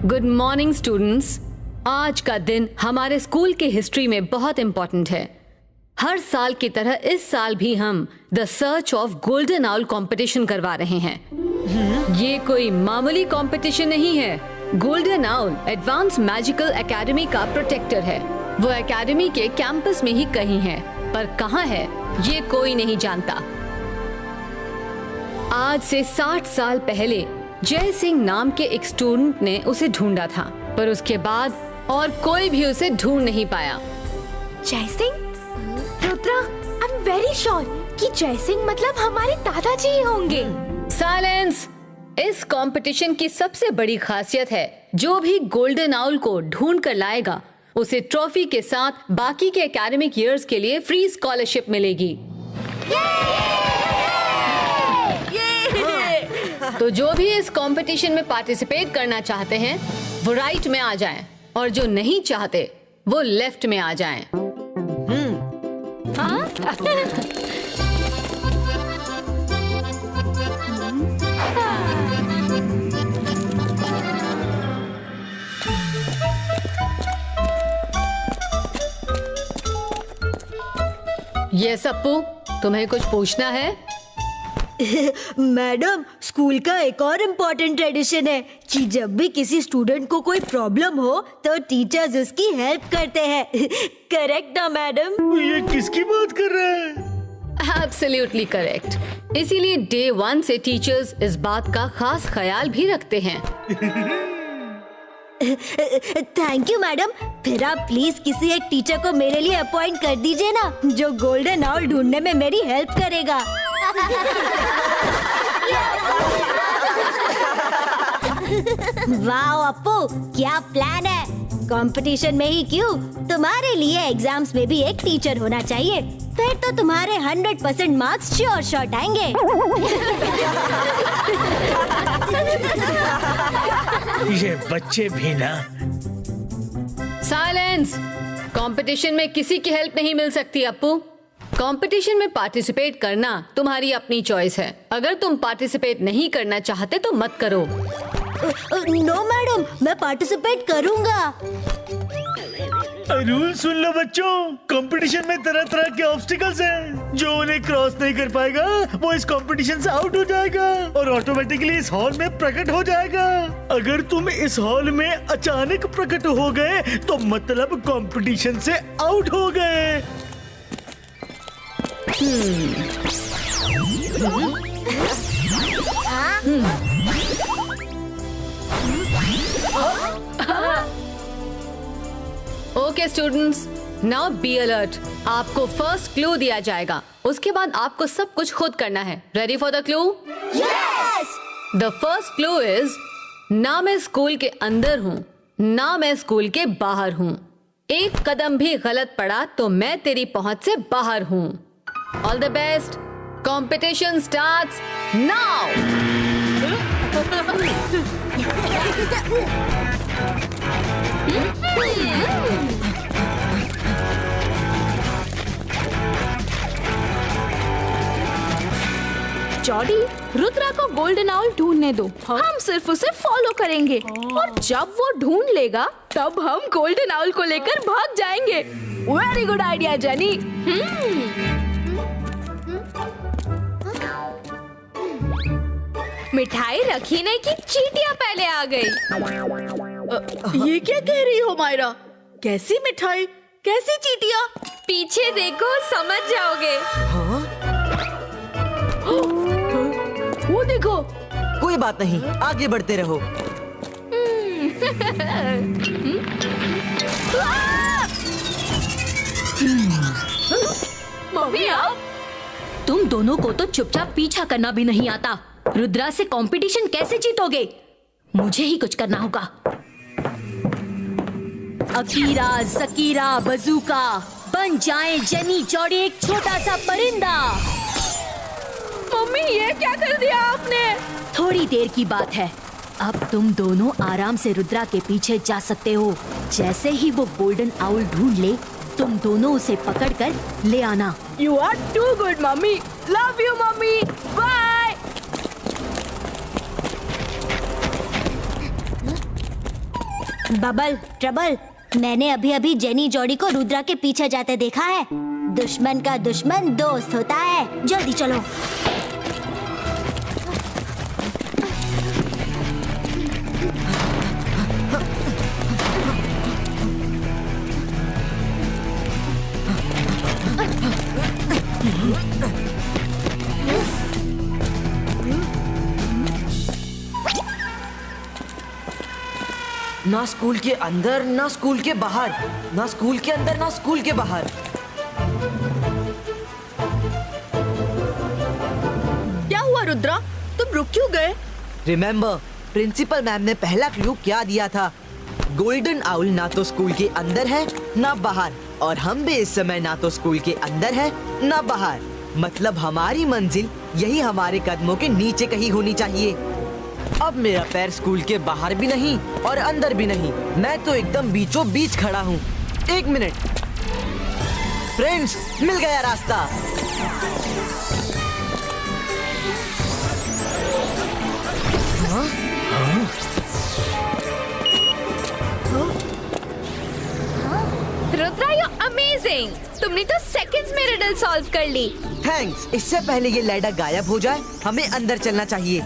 Good morning students. आज का दिन हमारे स्कूल के हिस्ट्री में बहुत इम्पोर्टेंट है। हर साल की तरह इस साल भी हम the search of golden owl competition करवा रहे हैं। ये कोई मामूली कंपटीशन नहीं है। Golden owl advance magical academy का प्रोटेक्टर है। वो एकेडमी के कैंपस में ही कहीं है, पर कहाँ है ये कोई नहीं जानता। आज से 60 साल पहले जय सिंह नाम के एक स्टूडेंट ने उसे ढूंढा था, पर उसके बाद और कोई भी उसे ढूंढ नहीं पाया। जय Singh? Rudra, I am very sure कि जय सिंह मतलब हमारे दादाजी ही होंगे। साइलेंस! इस कंपटीशन की सबसे बड़ी खासियत है, जो भी गोल्डन आउल को ढूंढ कर लाएगा उसे ट्रॉफी के साथ बाकी के एकेडमिक ईयर्स के लिए फ्री स्कॉलरशिप मिलेगी। तो जो भी इस कंपटीशन में पार्टिसिपेट करना चाहते हैं वो राइट में आ जाएं, और जो नहीं चाहते वो लेफ्ट में आ जाएं। ये सप्पू, तुम्हें कुछ पूछना है? मैडम, स्कूल का एक और इम्पोर्टेंट ट्रेडिशन है कि जब भी किसी स्टूडेंट को कोई प्रॉब्लम हो तो टीचर्स उसकी हेल्प करते हैं। करेक्ट ना मैडम? ये किसकी बात कर रहा है? Absolutely correct. इसीलिए डे 1 से टीचर्स इस बात का खास ख्याल भी रखते हैं। Thank you madam. फिर आप प्लीज किसी एक टीचर को मेरे लिए अपॉइंट कर दीजिए ना, जो गोल्डन आउल ढूंढने में मेरी हेल्प करेगा। वाह अप्पू, क्या प्लान है। कंपटीशन में ही क्यों, तुम्हारे लिए एग्जाम्स में भी एक टीचर होना चाहिए। फिर तो तुम्हारे 100% मार्क्स श्योर शॉट आएंगे। ये बच्चे भी ना। साइलेंस! कंपटीशन में किसी की हेल्प नहीं मिल सकती अप्पू। कंपटीशन में पार्टिसिपेट करना तुम्हारी अपनी चॉइस है। अगर तुम पार्टिसिपेट नहीं करना चाहते तो मत करो। नो मैडम, मैं पार्टिसिपेट करूंगा। रूल सुन लो बच्चों, कंपटीशन में तरह तरह के ऑब्स्टिकल्स हैं। जो उन्हें क्रॉस नहीं कर पाएगा वो इस कंपटीशन से आउट हो जाएगा और ऑटोमेटिकली इस हॉल में प्रकट हो जाएगा। अगर तुम इस हॉल में अचानक प्रकट हो गए तो मतलब कंपटीशन से आउट हो गए। Okay students, now be alert. आपको फर्स्ट क्लू दिया जाएगा, उसके बाद आपको सब कुछ खुद करना है। Ready for the clue? Yes! The first clue is, ना मैं स्कूल के अंदर हूँ ना मैं स्कूल के बाहर हूँ। एक कदम भी गलत पड़ा तो मैं तेरी पहुंच से बाहर हूँ। All the best. Competition starts now. Jordi, Rudra को गोल्डन आउल ढूंढने दो। हम सिर्फ उसे फॉलो करेंगे और जब वो ढूंढ लेगा तब हम गोल्डन आउल को लेकर भाग जाएंगे। Very good idea jenny. मिठाई रखने की चींटियां पहले आ गई। ये क्या कह रही हो मायरा? कैसी मिठाई, कैसी चींटियां? पीछे देखो, समझ जाओगे। वो देखो। कोई बात नहीं, आगे बढ़ते रहो। मम्मी आओ। तुम दोनों को तो चुपचाप पीछा करना भी नहीं आता। रुद्रा से कंपटीशन कैसे जीतोगे? मुझे ही कुछ करना होगा। अकीरा, सकीरा, बजूका, बन जाए जेनी जॉडी एक छोटा सा परिंदा। मम्मी, ये क्या कर दिया आपने? थोड़ी देर की बात है। अब तुम दोनों आराम से रुद्रा के पीछे जा सकते हो। जैसे ही वो गोल्डन आउल ढूंढ ले, तुम दोनों उसे पकड़कर ले आना। You are too good, mummy. Love you, mummy. Bye। Bubble, trouble, मैंने अभी अभी जेनी जॉडी को रुद्रा के पीछे जाते देखा है। दुश्मन का दुश्मन दोस्त होता है। जल्दी चलो। ना स्कूल के अंदर ना स्कूल के बाहर, ना स्कूल के अंदर ना स्कूल के बाहर। क्या हुआ रुद्रा, तुम रुक क्यों गए? रिमेम्बर, प्रिंसिपल मैम ने पहला क्लू क्या दिया था? गोल्डन आउल ना तो स्कूल के अंदर है ना बाहर, और हम भी इस समय ना तो स्कूल के अंदर है ना बाहर। मतलब हमारी मंजिल यही हमारे कदमों के नीचे कहीं होनी चाहिए। अब मेरा पैर स्कूल के बाहर भी नहीं और अंदर भी नहीं, मैं तो एकदम बीचों बीच खड़ा हूँ। 1 मिनट फ्रेंड्स, मिल गया रास्ता। Rudra, you amazing. तुमने तो सेकंड्स में रिडल सॉल्व कर ली। थैंक्स। इससे पहले ये लैडर गायब हो जाए, हमें अंदर चलना चाहिए।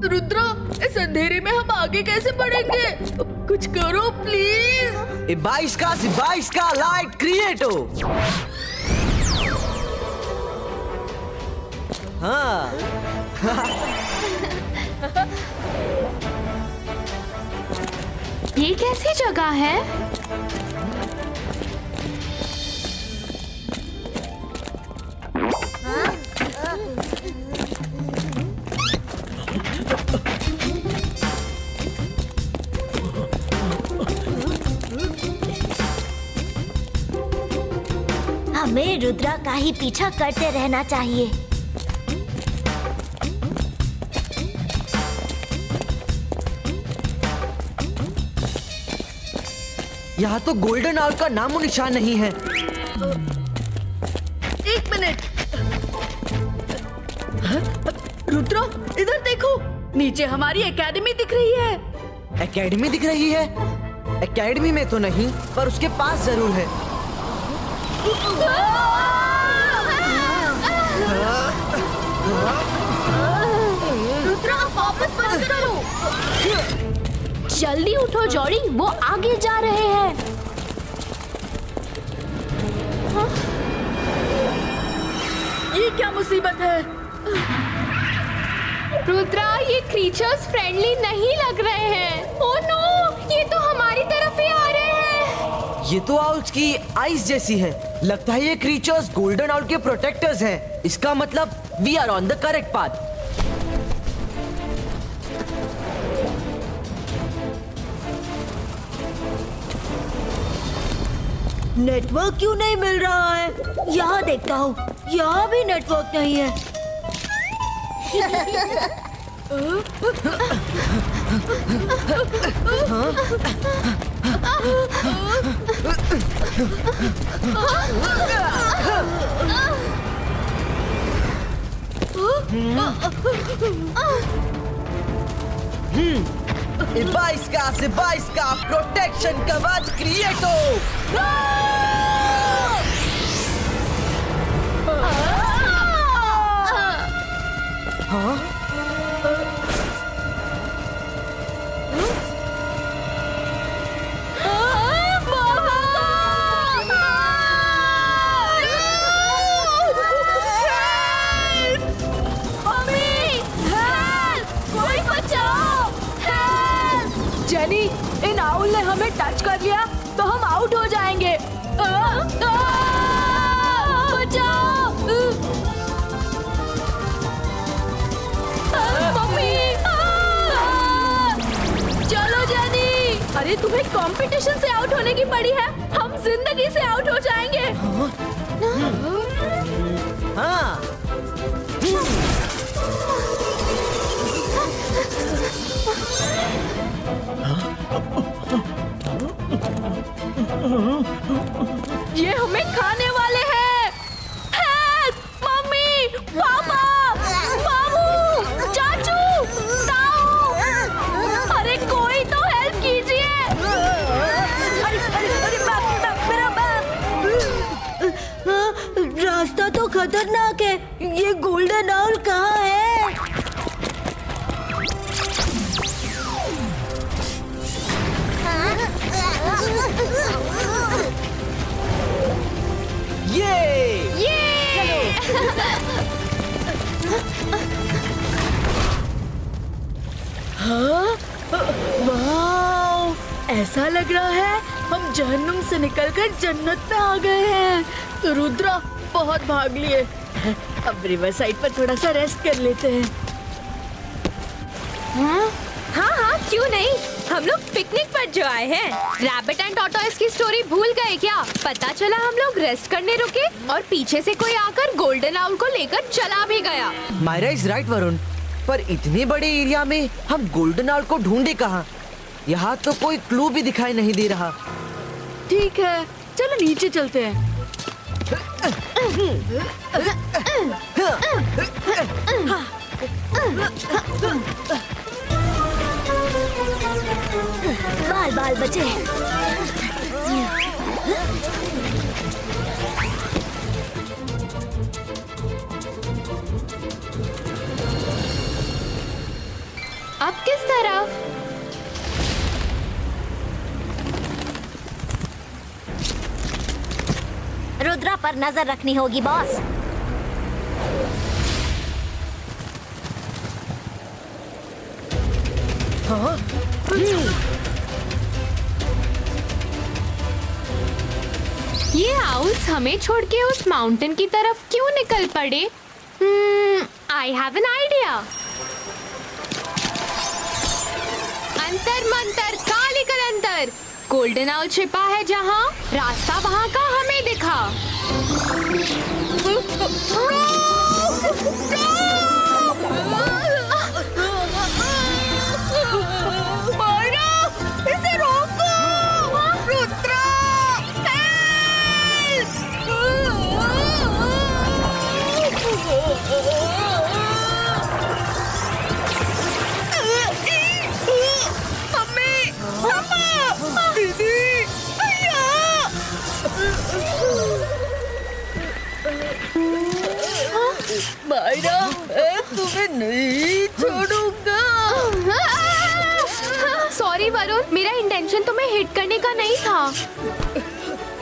रुद्रा, इस अंधेरे में हम आगे कैसे बढ़ेंगे? कुछ करो प्लीज। इबाइस का लाइट क्रिएटो। हाँ। ये कैसी जगह है? हमें रुद्रा का ही पीछा करते रहना चाहिए। यहाँ तो गोल्डन आउल का नामो निशान नहीं है। 1 मिनट। रुद्रा, इधर देखो, नीचे हमारी एकेडमी दिख रही है। एकेडमी दिख रही है? एकेडमी में तो नहीं, पर उसके पास जरूर है। रुद्रा, वापस बंद करो। जल्दी उठो जॉडी, वो आगे जा रहे हैं। ये क्या मुसीबत है? रुद्रा, ये क्रीचर्स फ्रेंडली नहीं लग रहे हैं। ओह नो, ये तो हमारी तरफ ही आ रहे हैं। ये तो आउल्स की आइस जैसी है। लगता है ये क्रीचर्स गोल्डन आउल के प्रोटेक्टर्स हैं। इसका मतलब we are on the correct path. Network क्यों नहीं मिल रहा है? यहाँ देखता हूँ, यहाँ भी नेटवर्क नहीं है। इबाइस का प्रोटेक्शन कवच क्रिएटो। हाँ? जेनी, इन आउल ने हमें टच कर लिया तो हम आउट हो जाएंगे। बचाओ! मम्मी! चलो जेनी! अरे तुम्हें कंपटीशन से आउट होने की पड़ी है, हम जिंदगी से आउट हो जाएंगे। हाँ। ये हमें खाने वाले हैं। हेल्प! मम्मी, पापा, मामू, चाचू, ताऊ! अरे कोई तो हेल्प कीजिए। रास्ता तो खतरनाक है। ये गोल्डन आउल कहाँ है? वाह, ऐसा लग रहा है हम जहन्नुम से निकलकर जन्नत में आ गए हैं। तो रुद्रा बहुत भाग लिए, अब रिवर साइड पर थोड़ा सा रेस्ट कर लेते हैं। हाँ हाँ, क्यों नहीं। हम लोग पिकनिक पर जो आए हैं। रैबिट एंड टॉर्टोइस की स्टोरी भूल गए क्या? पता चला हम लोग रेस्ट करने रुके और पीछे से कोई आकर गोल्डन आउल को लेकर चला भी गया। मायरा इज राइट वरुण, पर इतने बड़े एरिया में हम गोल्डन आउल को ढूंढे कहाँ? यहाँ तो कोई क्लू भी दिखाई नहीं दे रहा। ठीक है, चलो नीचे चलते हैं। बाल बाल बचे। अब किस तरफ? रुद्रा पर नजर रखनी होगी बॉस। ये आउल्स हमें छोड़ के उस माउंटेन की तरफ क्यों निकल पड़े? I have an idea. अंतर मंतर काली कलंतर, गोल्डन आउल छिपा है जहाँ, रास्ता वहाँ का हमें दिखा। मायरा, इसे रोको! रुद्रा! मम्मी! पापा! दीदी! भैया! मायरा, मैं तुम्हें नहीं छोड़ूंगा। सॉरी वरुण, मेरा इंटेंशन तुम्हें हिट करने का नहीं था।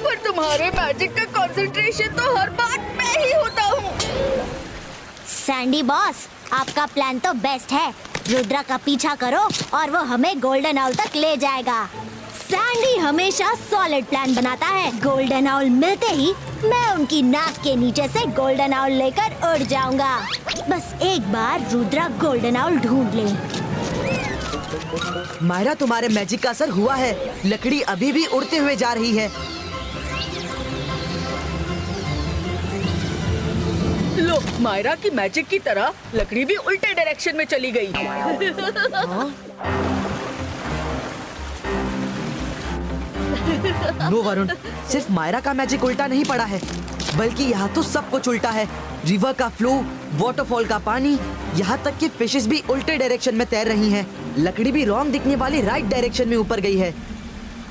पर तुम्हारे मैजिक का कंसंट्रेशन तो हर बात मैं ही होता हूँ। सैंडी बॉस, आपका प्लान तो बेस्ट है। रुद्रा का पीछा करो और वो हमें गोल्डन आउल तक ले जाएगा। सैंडी हमेशा सॉलिड प्लान बनाता है। गोल्डन आउल मिलते ही मैं उनकी नाक के नीचे से गोल्डन आउल लेकर उड़ जाऊंगा। बस एक बार रुद्रा गोल्डन आउल ढूंढ ले। मायरा, तुम्हारे मैजिक का असर हुआ है। लकड़ी अभी भी उड़ते हुए जा रही है। लो, मायरा की मैजिक की तरह लकड़ी भी उल्टे डायरेक्शन में चली गई। नो वरुण, सिर्फ मायरा का मैजिक उल्टा नहीं पड़ा है, बल्कि यहाँ तो सब कुछ उल्टा है। रिवर का फ्लो, वाटरफॉल का पानी, यहाँ तक कि फिशेस भी उल्टे डायरेक्शन में तैर रही हैं। लकड़ी भी रॉन्ग दिखने वाली राइट डायरेक्शन में ऊपर गई है।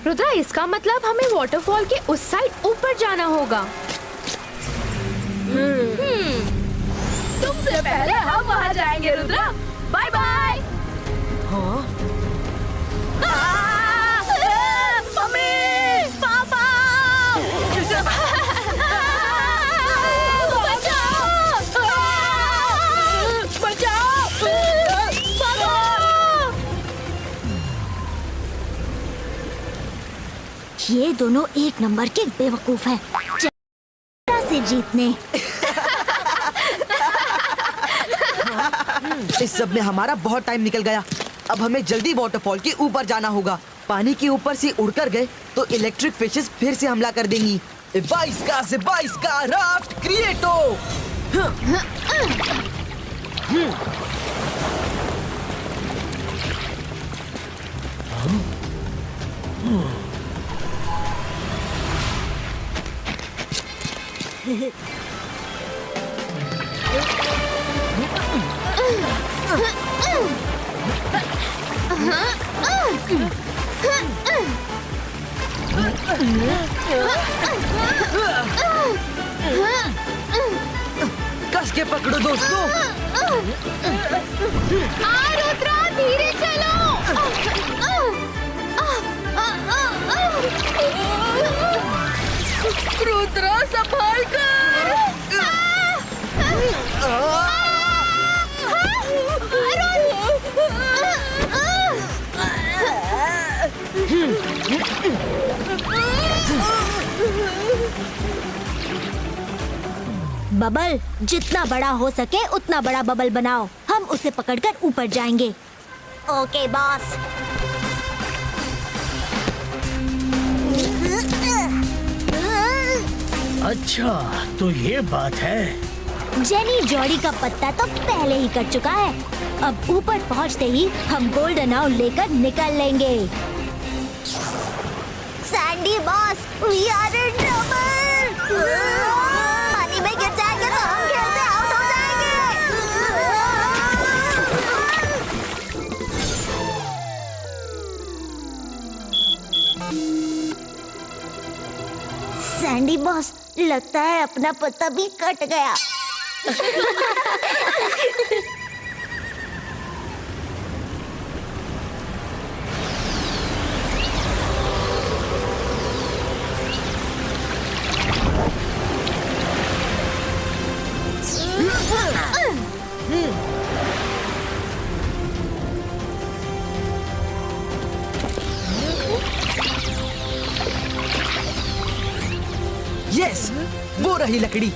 रुद्रा, इसका मतलब हमें वाटरफॉल के उस साइड ऊपर जाना होगा। तुमसे पहले हम वहाँ जाएंगे रुद्रा। Bye bye. हाँ? मम्मी! पापा! बचाओ! ये दोनों एक नंबर के बेवकूफ हैं। से जीतने। इस सब में हमारा बहुत टाइम निकल गया। अब हमें जल्दी वाटरफॉल के ऊपर जाना होगा। पानी के ऊपर से उड़कर गए तो इलेक्ट्रिक फिशेस फिर से हमला कर देंगी। 22 का राफ्ट क्रिएटो। कस के पकड़ो दोस्तों। रुद्रा धीरे चलो। रुद्रा संभाल कर। बबल, जितना बड़ा हो सके उतना बड़ा बबल बनाओ। हम उसे पकड़कर ऊपर जाएंगे। Okay boss. अच्छा, तो ये बात है। जेनी जॉडी का पत्ता तो पहले ही कट चुका है। अब ऊपर पहुंचते ही हम गोल्डन आउल लेकर निकल लेंगे। Sandy boss, we are in trouble. पानी में गिर जाएंगे तो हम खेल से आउट हो जाएंगे। सैंडी बॉस, लगता है अपना पत्ता भी कट गया। यस, वो रही लकड़ी।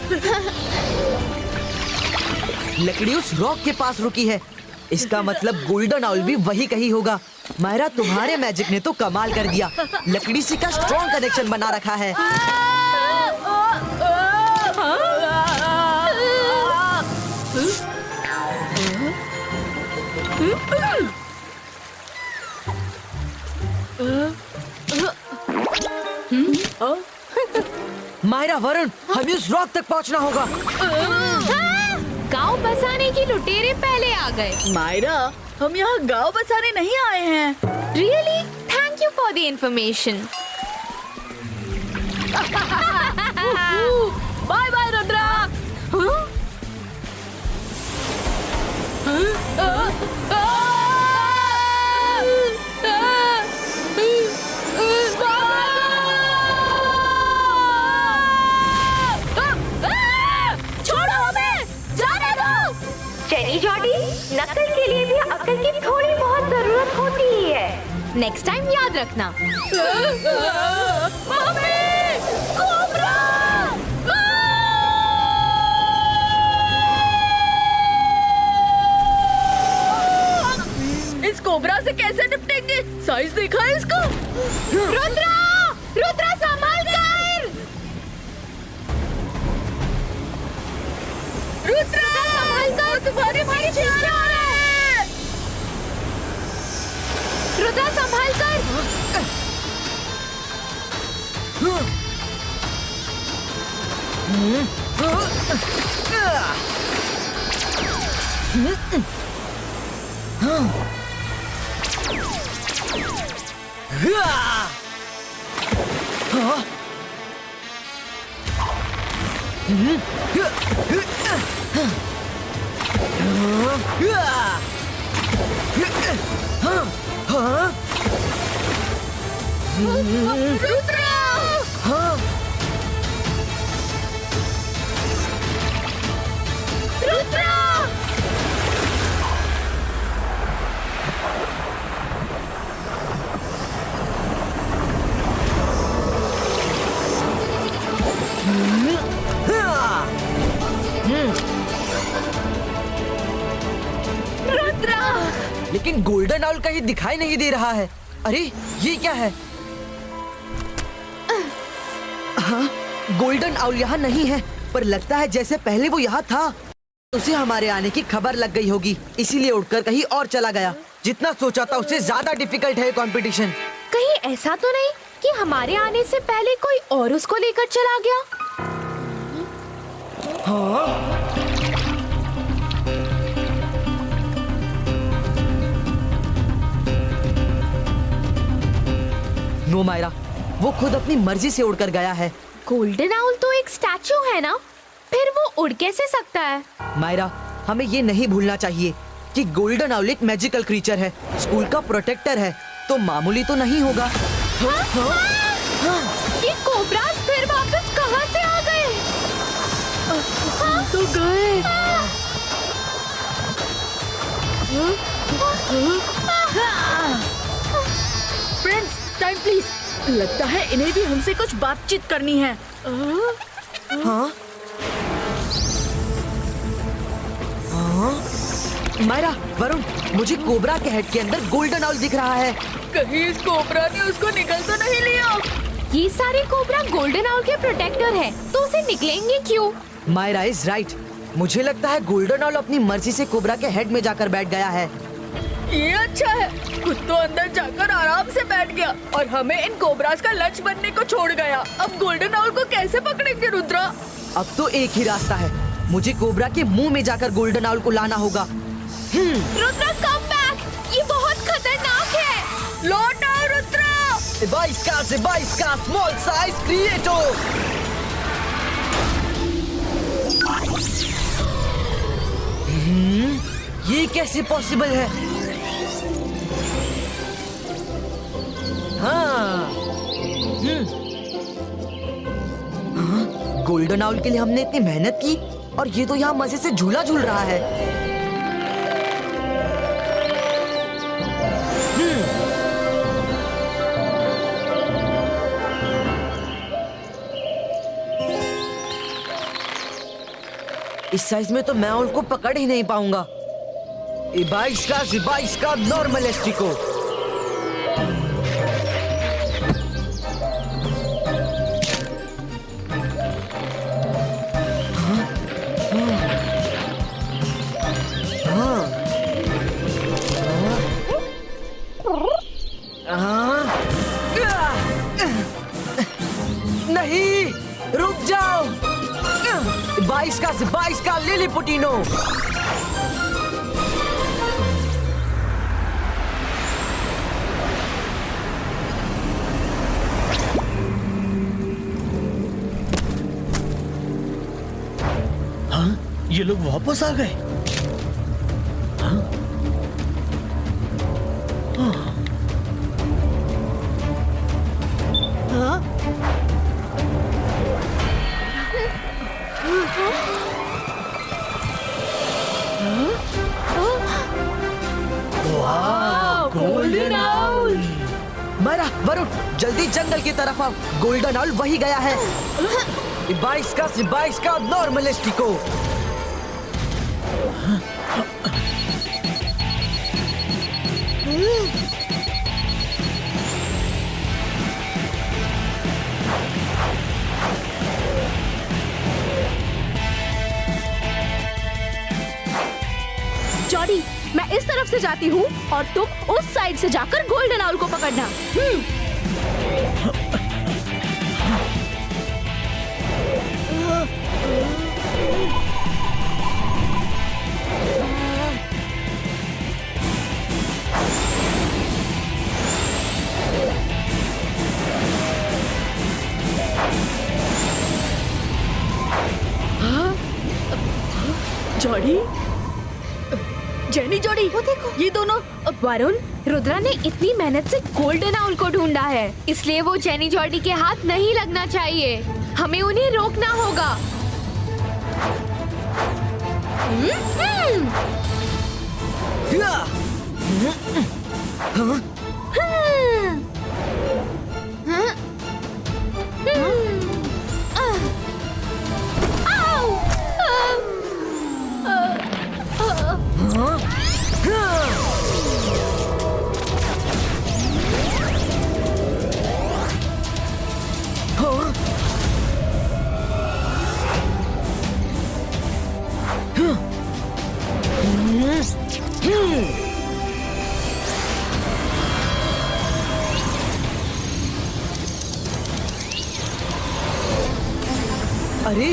लकड़ी उस रॉक के पास रुकी है। इसका मतलब गोल्डन आउल भी वही कहीं होगा। मायरा, तुम्हारे मैजिक ने तो कमाल कर दिया। लकड़ी से का स्ट्रॉन्ग कनेक्शन बना रखा है। मायरा, वरुण, हमें उस रॉक तक पहुंचना होगा। गांव बसाने की लुटेरे पहले आ गए। मायरा, हम यहाँ गांव बसाने नहीं आए हैं। Really? Thank you for the information. Bye bye Rudra. Jenny Jodie, नकल के लिए भी अकल की थोड़ी बहुत जरूरत होती ही है। नेक्स्ट टाइम याद रखना। Mummy, cobra! इस कोबरा से कैसे निपटेंगे? साइज देखा है इसका? रुद्रा! रुद्रा संभाल कर! रुद्रा! संभाल कर! तुम्हारे पीछे आ रहा है! रुद्रा संभाल कर! लेकिन गोल्डन आउल कहीं दिखाई नहीं दे रहा है। अरे ये क्या है? हाँ, गोल्डन आउल यहाँ नहीं है, पर लगता है जैसे पहले वो यहाँ था। उसे हमारे आने की खबर लग गई होगी, इसीलिए उड़कर कहीं और चला गया। जितना सोचा था उससे ज्यादा डिफिकल्ट है कंपटीशन। कहीं ऐसा तो नहीं कि हमारे आने से पहले कोई और उसको लेकर चला गया? हाँ? नो मायरा, वो खुद अपनी मर्जी से उड़कर गया है। गोल्डन आउल तो एक स्टैचू है ना, फिर वो उड़ कैसे सकता है? मायरा, हमें ये नहीं भूलना चाहिए कि गोल्डन आउल एक मैजिकल क्रीचर है, स्कूल का प्रोटेक्टर है, तो मामूली तो नहीं होगा। ये कोबरास फिर वापस कहाँ से आ गए? तो गए। Friends, time please. लगता है इन्हें भी हमसे कुछ बातचीत करनी है। हाँ? मायरा, वरुण, मुझे कोबरा के हेड के अंदर गोल्डन आउल दिख रहा है। कहीं इस कोबरा ने उसको निकल तो नहीं लिया? ये सारे कोबरा गोल्डन आउल के प्रोटेक्टर हैं, तो उसे निकलेंगे क्यों? Myra is right. मुझे लगता है गोल्डन आउल अपनी मर्जी से कोबरा के हेड में जाकर बैठ गया है। ये अच्छा है, खुद तो अंदर जाकर आराम से बैठ गया और हमें इन कोबरास का लंच बनने को छोड़ गया। अब गोल्डन आउल को कैसे पकड़ेंगे रुद्रा? अब तो एक ही रास्ता है, मुझे कोबरा के मुंह में जाकर गोल्डन आउल को लाना होगा। रुद्रा कम बैक, ये बहुत खतरनाक है। लौट आओ रुद्रा। बाईस का स्मॉल साइज क्रिएटो। ये कैसे पॉसिबल है? हाँ। गोल्डन आउल के लिए हमने इतनी मेहनत की और ये तो यहाँ मजे से झूला झूल रहा है। इस साइज में तो मैं उनको पकड़ ही नहीं पाऊंगा। 22 का नॉर्मल एस्टिको। नहीं, रुक जाओ। 22 का लिलीपुटिनो। हाँ, ये लोग वापस आ गए। हाँ? हाँ? Golden owl. मायरा, वरुण, जल्दी जंगल की तरफ आओ। गोल्डन आउल वही गया है। 22 का नॉर्मल एस्टिको। जॉडी, मैं इस तरफ से जाती हूँ और तुम उस साइड से जाकर गोल्डन आउल को पकड़ना। जॉडी, जेनी, जॉडी, वो देखो, ये दोनों। वरुण, रुद्रा ने इतनी मेहनत से गोल्डन आउल को ढूंढा है, इसलिए वो जेनी जॉडी के हाथ नहीं लगना चाहिए। हमें उन्हें रोकना होगा। अरे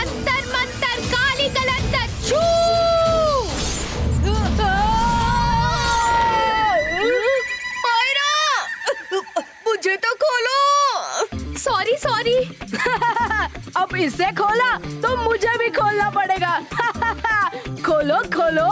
अंतर मंतर काली कलंतर छू। मुझे तो खोलो। Sorry sorry. अब इसे खोला तो मुझे भी खोलना पड़ेगा। खोलो खोलो।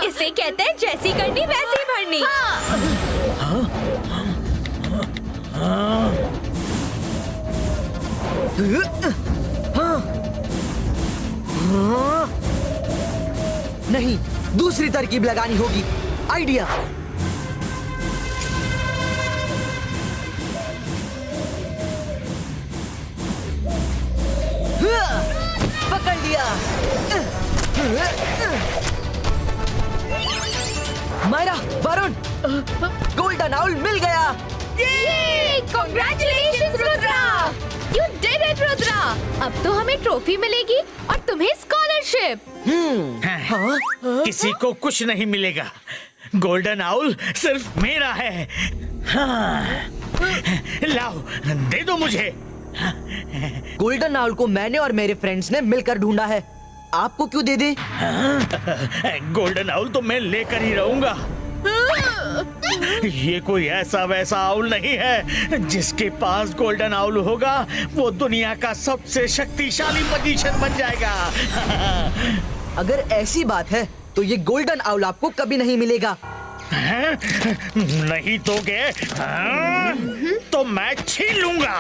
इसे कहते हैं जैसी करनी वैसी भरनी। नहीं, दूसरी तरकीब लगानी होगी। आइडिया। पकड़ लिया। मायरा, वरुण, गोल्डन आउल मिल गया। Congratulations, Rudra! You did it, Rudra! अब तो हमें ट्रॉफी मिलेगी और तुम्हें स्कॉलरशिप। किसी को कुछ नहीं मिलेगा। गोल्डन आउल सिर्फ मेरा है। हाँ। लाओ, दे दो मुझे। गोल्डन आउल को मैंने और मेरे फ्रेंड्स ने मिलकर ढूंढा है। आपको क्यों दे दे? गोल्डन आउल तो मैं लेकर ही रहूंगा। ये कोई ऐसा वैसा आउल नहीं है। जिसके पास गोल्डन आउल होगा वो दुनिया का सबसे शक्तिशाली मैजिशियन बन जाएगा। अगर ऐसी बात है तो ये गोल्डन आउल आपको कभी नहीं मिलेगा। नहीं दोगे? तो मैं छीन लूंगा।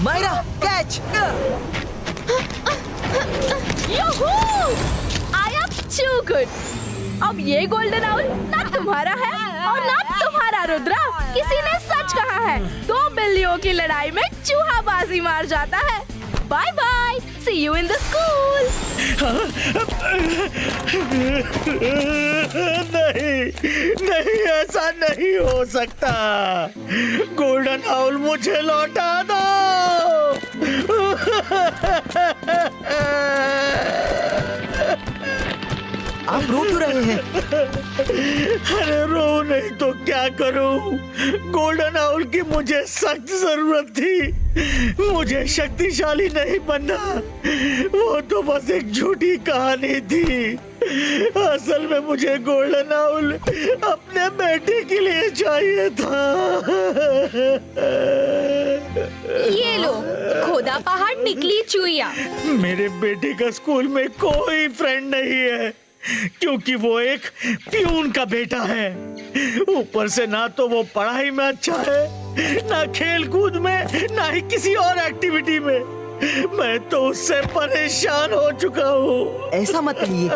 Myra, catch! I am too good. अब ये गोल्डन आउल ना तुम्हारा है और ना तुम्हारा, रुद्रा। किसी ने सच कहा है, दो बिल्लियों की लड़ाई में चूहा बाजी मार जाता है। Bye bye, see you in the school. नहीं, ऐसा नहीं हो सकता। गोल्डन आउल मुझे लौटा दो। आप रो क्यों रहे हैं? अरे रो नहीं तो क्या करूं? गोल्डन आउल की मुझे सख्त जरूरत थी। मुझे शक्तिशाली नहीं बनना। वो तो बस एक झूठी कहानी थी। असल में मुझे गोल्डन आउल अपने बेटे के लिए चाहिए था। ये लो, खोदा पहाड़ निकली चुईया। मेरे बेटे का स्कूल में कोई फ्रेंड नहीं है। क्योंकि वो एक प्यून का बेटा है। ऊपर से ना तो वो पढ़ाई में अच्छा है, ना खेल कूद में, ना ही किसी और एक्टिविटी में। मैं तो उससे परेशान हो चुका हूँ। ऐसा मत कहिए,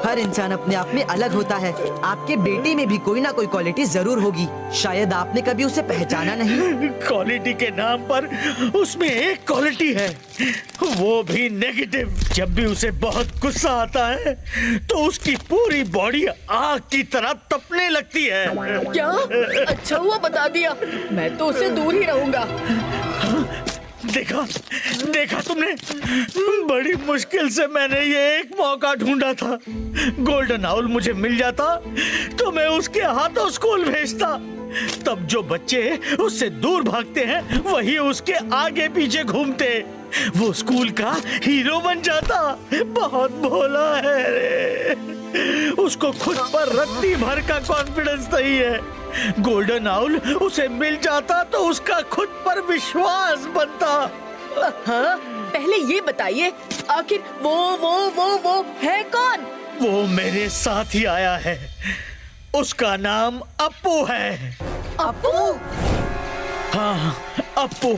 हर इंसान अपने आप में अलग होता है। आपके बेटे में भी कोई ना कोई क्वालिटी जरूर होगी, शायद आपने कभी उसे पहचाना नहीं। क्वालिटी के नाम पर उसमें एक क्वालिटी है, वो भी नेगेटिव। जब भी उसे बहुत गुस्सा आता है तो उसकी पूरी बॉडी आग की तरह तपने लगती है। क्या? अच्छा हुआ बता दिया, मैं तो उससे दूर ही रहूंगा। देखा तुमने? बड़ी मुश्किल से मैंने ये एक मौका ढूंढा था। गोल्डन आउल मुझे मिल जाता तो मैं उसके हाथों स्कूल भेजता। तब जो बच्चे उससे दूर भागते हैं वही उसके आगे पीछे घूमते। वो स्कूल का हीरो बन जाता। बहुत भोला है रे। उसको खुद पर रत्ती भर का कॉन्फिडेंस नहीं है। गोल्डन आउल उसे मिल जाता तो उसका खुद पर विश्वास बनता। हाँ, पहले ये बताइए, आखिर वो है कौन? वो मेरे साथ ही आया है। उसका नाम अप्पू है। अप्पू? हाँ, अप्पू।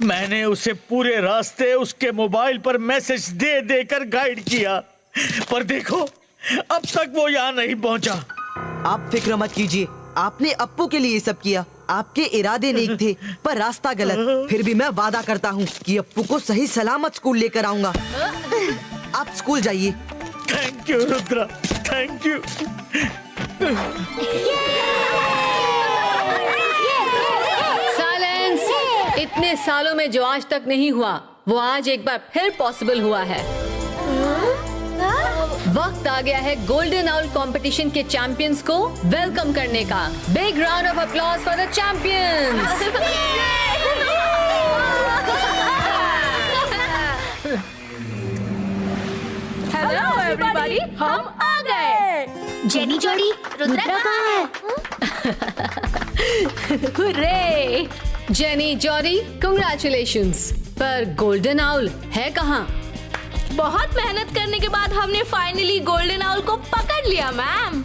मैंने उसे पूरे रास्ते उसके मोबाइल पर मैसेज दे देकर गाइड किया, पर देखो अब तक वो यहाँ नहीं पहुँचा। आप फिक्र मत कीजिए, आपने अप्पू के लिए सब किया। आपके इरादे नेक थे पर रास्ता गलत। फिर भी मैं वादा करता हूँ कि अप्पू को सही सलामत स्कूल लेकर आऊंगा। आप स्कूल जाइए। Thank you Rudra, thank you. Silence! इतने सालों में जो आज तक नहीं हुआ वो आज एक बार फिर पॉसिबल हुआ है। वक्त आ गया है गोल्डन आउल कंपटीशन के चैंपियंस को वेलकम करने का। Big round of applause for the champions. Hello everybody, हम आ गए। जेनी जोड़ी, रुद्रा कहाँ है? हुर्रे! Jenny जॉरी, congratulations. पर गोल्डन आउल है कहाँ? बहुत मेहनत करने के बाद हमने फाइनली गोल्डन आउल को पकड़ लिया मैम।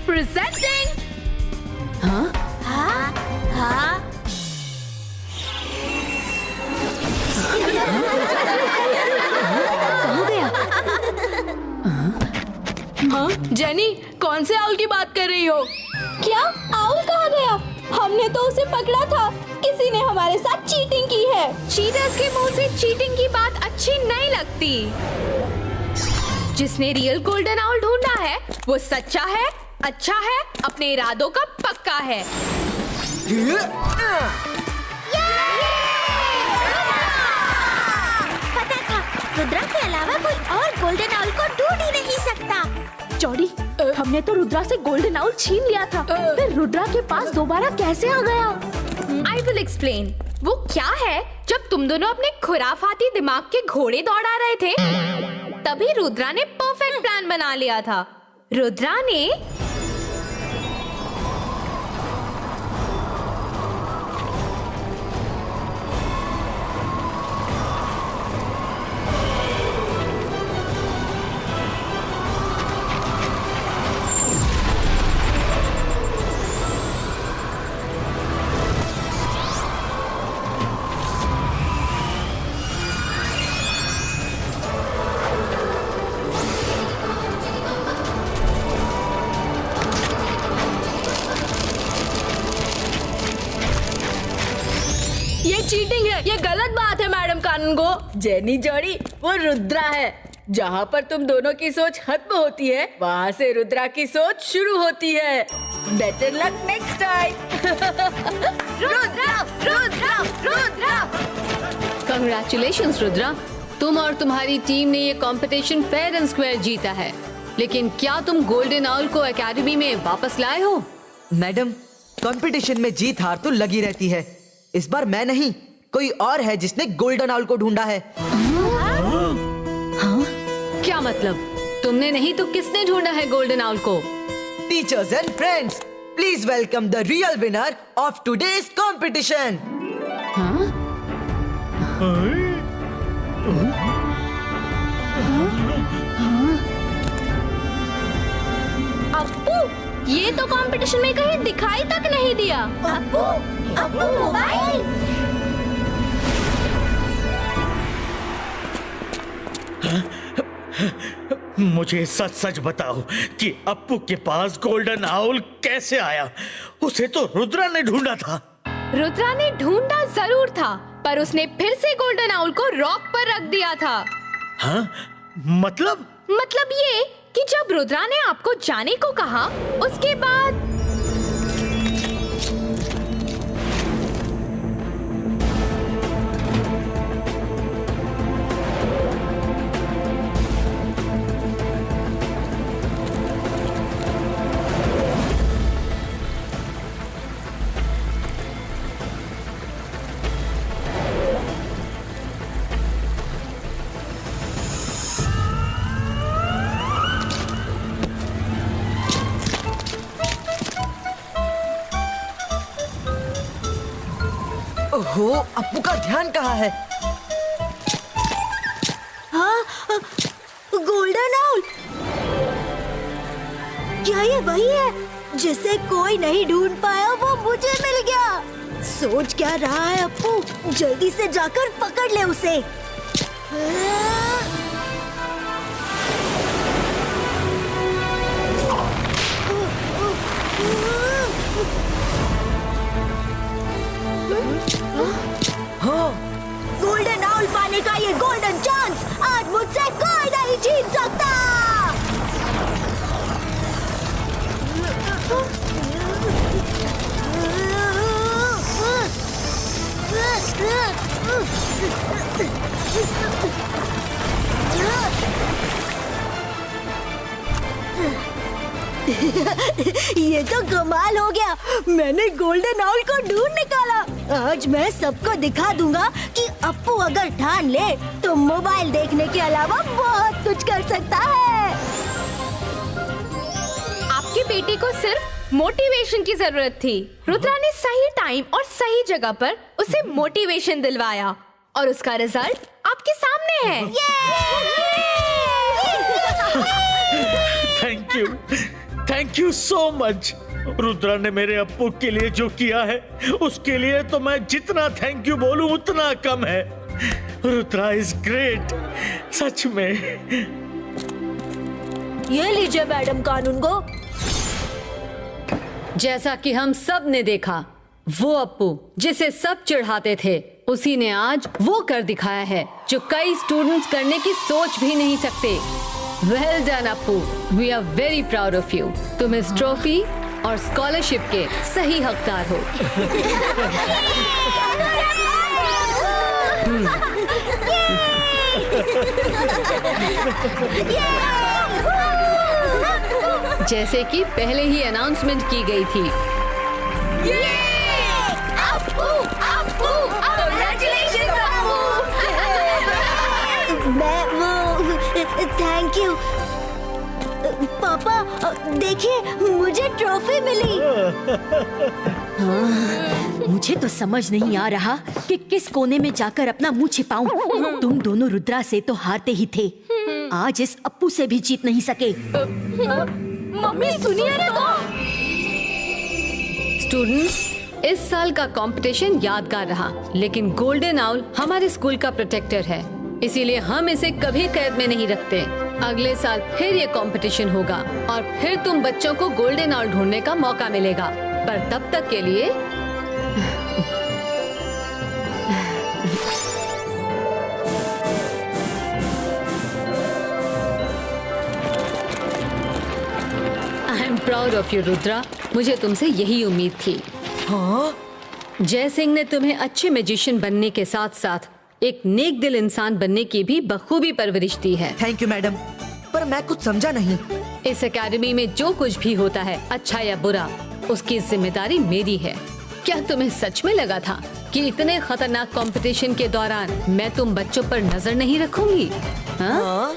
प्रेजेंटिंग। हाँ? हाँ? हाँ? कहाँ गया? हाँ? जेनी, कौन से आउल की बात कर रही हो? क्या? आउल कहाँ गया? हमने तो उसे पकड़ा था। किसी ने हमारे साथ चीटिंग की है। चीटर्स के मुंह से चीटिंग की बात अच्छी नहीं लगती। जिसने रियल गोल्डन आउल ढूंढा है वो सच्चा है, अच्छा है, अपने इरादों का पक्का है। पता था, रुद्रा के अलावा कोई और गोल्डन आउल को ढूंढ ही नहीं सकता। जॉडी, हमने तो रुद्रा से गोल्डन आउल छीन लिया था, फिर रुद्रा के पास दोबारा कैसे आ गया? I will explain. वो क्या है, जब तुम दोनों अपने खुराफाती दिमाग के घोड़े दौड़ा रहे थे तभी रुद्रा ने परफेक्ट प्लान बना लिया था। रुद्रा ने चीटिंग है, ये गलत बात है मैडम कानूनगो। जेनी जॉडी, वो रुद्रा है। जहाँ पर तुम दोनों की सोच खत्म होती है वहाँ से रुद्रा की सोच शुरू होती है। Better luck next time. Rudra, Rudra, Rudra. Congratulations Rudra, तुम और तुम्हारी टीम ने ये कंपटीशन फेयर एंड स्क्वायर जीता है। लेकिन क्या तुम गोल्डन आउल को एकेडमी में वापस लाए हो? मैडम, कंपटीशन में जीत हार तो लगी रहती है। इस बार मैं नहीं, कोई और है जिसने गोल्डन आउल को ढूंढा है। हाँ? क्या मतलब? तुमने नहीं तो किसने ढूंढा है गोल्डन आउल को? Teachers and friends, please welcome the real winner of today's competition. हाँ? ये तो कंपटीशन में कहीं दिखाई तक नहीं दिया। अप्पू मोबाइल। मुझे सच सच बताओ कि अप्पू के पास गोल्डन आउल कैसे आया? उसे तो रुद्रा ने ढूंढा था। रुद्रा ने ढूंढा जरूर था, पर उसने फिर से गोल्डन आउल को रॉक पर रख दिया था। हाँ? मतलब ये कि जब रुद्रा ने आपको जाने को कहा, उसके बाद ओहो, अप्पू का ध्यान कहाँ है? हाँ, गोल्डन आउल। क्या ये वही है जिसे कोई नहीं ढूंढ पाया? वो मुझे मिल गया। सोच क्या रहा है अप्पू? जल्दी से जाकर पकड़ ले उसे। गोल्डन आउल पाने का ये गोल्डन चांस आज मुझसे कोई नहीं छीन सकता। ये तो कमाल हो गया। मैंने गोल्डन आउल को ढूंढ निकाला। आज मैं सबको दिखा दूंगा कि अप्पू अगर ठान ले तो मोबाइल देखने के अलावा बहुत कुछ कर सकता है। आपकी बेटी को सिर्फ मोटिवेशन की जरूरत थी। रुद्रा ने सही टाइम और सही जगह पर उसे मोटिवेशन दिलवाया और उसका रिजल्ट आपके सामने है। Thank you so much. Rudra ने मेरे अप्पू के लिए जो किया है उसके लिए तो मैं जितना थैंक यू बोलूं उतना कम है। रुद्रा इज ग्रेट, सच में। ये लीजिए मैडम कानून को। जैसा कि हम सब ने देखा, वो अप्पू जिसे सब चिढ़ाते थे, उसी ने आज वो कर दिखाया है जो कई स्टूडेंट्स करने की सोच भी नहीं सकते। Well done Appu, we are very proud of you. तुम इस ट्रॉफी और स्कॉलरशिप के सही हकदार हो। जैसे कि पहले ही अनाउंसमेंट की गई थी। थैंक यू पापा। देखिए, मुझे ट्रॉफी मिली। मुझे तो समझ नहीं आ रहा कि किस कोने में जाकर अपना मुंह छिपाऊं। तुम दोनों रुद्रा से तो हारते ही थे, आज इस अप्पू से भी जीत नहीं सके। मम्मी सुनिए तो। स्टूडेंट्स, इस साल का कंपटीशन यादगार रहा, लेकिन गोल्डन आउल हमारे स्कूल का प्रोटेक्टर है, इसीलिए हम इसे कभी कैद में नहीं रखते। अगले साल फिर ये कंपटीशन होगा और फिर तुम बच्चों को गोल्डन आउल ढूंढने का मौका मिलेगा, पर तब तक के लिए I am proud of you Rudra. मुझे तुमसे यही उम्मीद थी। हाँ? जय सिंह ने तुम्हें अच्छे मैजिशियन बनने के साथ साथ एक नेक दिल इंसान बनने की भी बखूबी परवरिश दी है। थैंक यू मैडम, पर मैं कुछ समझा नहीं। इस एकेडमी में जो कुछ भी होता है, अच्छा या बुरा, उसकी जिम्मेदारी मेरी है। क्या तुम्हें सच में लगा था कि इतने खतरनाक कंपटीशन के दौरान मैं तुम बच्चों पर नजर नहीं रखूंगी? हाँ?